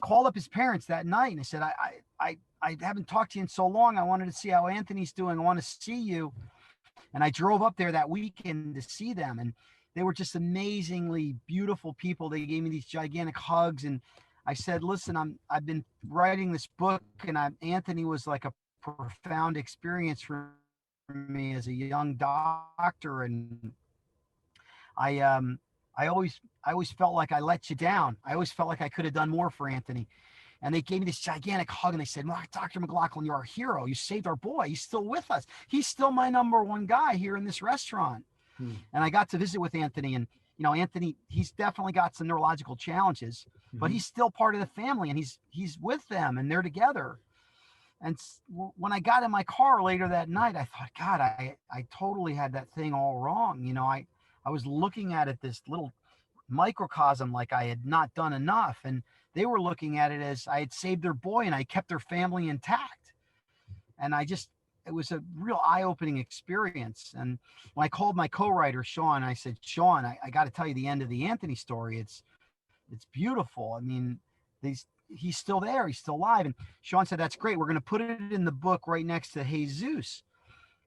called up his parents that night and I said, I haven't talked to you in so long. I wanted to see how Anthony's doing. I want to see you. And I drove up there that weekend to see them. And they were just amazingly beautiful people. They gave me these gigantic hugs. And I said, listen, I've been writing this book, and Anthony was like a profound experience for me as a young doctor. And I, um, I always felt like I let you down. I always felt like I could have done more for Anthony. And they gave me this gigantic hug and they said, Mark, Dr. McLaughlin, you're our hero. You saved our boy. He's still with us. He's still my number one guy here in this restaurant. And I got to visit with Anthony, and, Anthony, he's definitely got some neurological challenges, but he's still part of the family, and he's with them and they're together. And when I got in my car later that night, I thought, God, I totally had that thing all wrong. I was looking at it, this little microcosm, like I had not done enough. And they were looking at it as I had saved their boy and I kept their family intact. And it was a real eye-opening experience. And when I called my co-writer, Sean, I said, Sean, I got to tell you the end of the Anthony story. It's beautiful. I mean, he's still there. He's still alive. And Sean said, that's great. We're going to put it in the book right next to Jesus.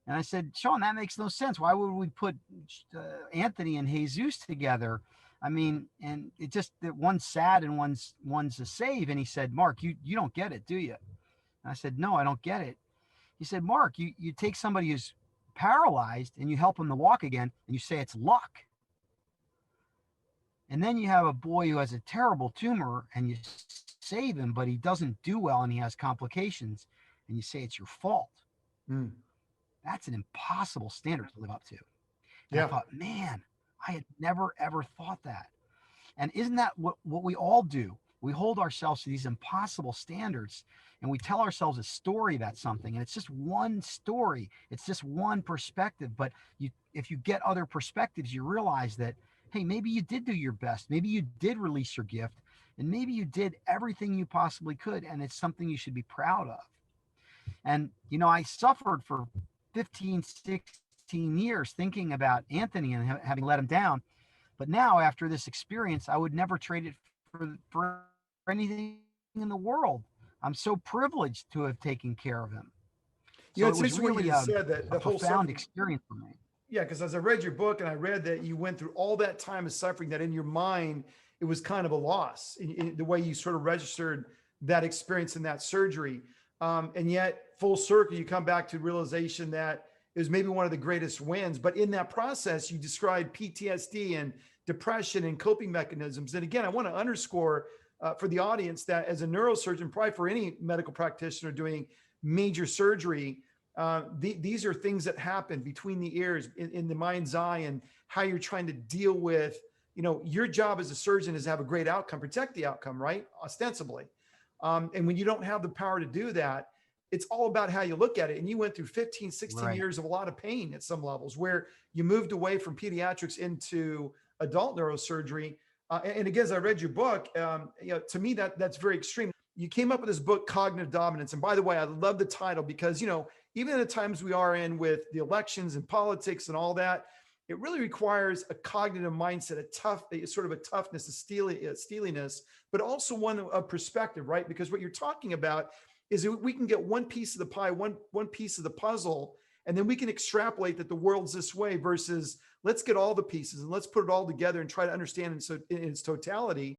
And I said, Sean, that makes no sense. Why would we put Anthony and Jesus together? I mean, and it just that one's sad and one's a save. And he said, Mark, you don't get it, do you? And I said, no, I don't get it. He said, Mark, you take somebody who's paralyzed and you help them to walk again, and you say it's luck. And then you have a boy who has a terrible tumor and you save him, but he doesn't do well and he has complications, and you say it's your fault. That's an impossible standard to live up to. And I thought, man, I had never, ever thought that. And isn't that what we all do? We hold ourselves to these impossible standards, and we tell ourselves a story about something, and it's just one story. It's just one perspective. But if you get other perspectives, you realize that, hey, maybe you did do your best. Maybe you did release your gift, and maybe you did everything you possibly could, and it's something you should be proud of. And, I suffered for 15, 16 years thinking about Anthony and having let him down. But now, after this experience, I would never trade it for anything in the world. I'm so privileged to have taken care of him. So it's it was really you said that the whole profound experience for me. Yeah, because as I read your book and I read that you went through all that time of suffering, that in your mind, it was kind of a loss in the way you sort of registered that experience in that surgery. And yet full circle, you come back to the realization that it was maybe one of the greatest wins. But in that process, you described PTSD and depression and coping mechanisms. And again, I want to underscore for the audience that as a neurosurgeon, probably for any medical practitioner doing major surgery, these are things that happen between the ears in the mind's eye, and how you're trying to deal with, your job as a surgeon is to have a great outcome, protect the outcome, right? Ostensibly. And when you don't have the power to do that, it's all about how you look at it. And you went through 15, 16 years of a lot of pain at some levels, where you moved away from pediatrics into adult neurosurgery. And again, as I read your book, to me, that's very extreme. You came up with this book, Cognitive Dominance. And by the way, I love the title because, even in the times we are in with the elections and politics and all that, it really requires a cognitive mindset, a toughness, a steeliness, but also one of perspective, right? Because what you're talking about is that we can get one piece of the pie, one piece of the puzzle, and then we can extrapolate that the world's this way versus let's get all the pieces and let's put it all together and try to understand in its totality.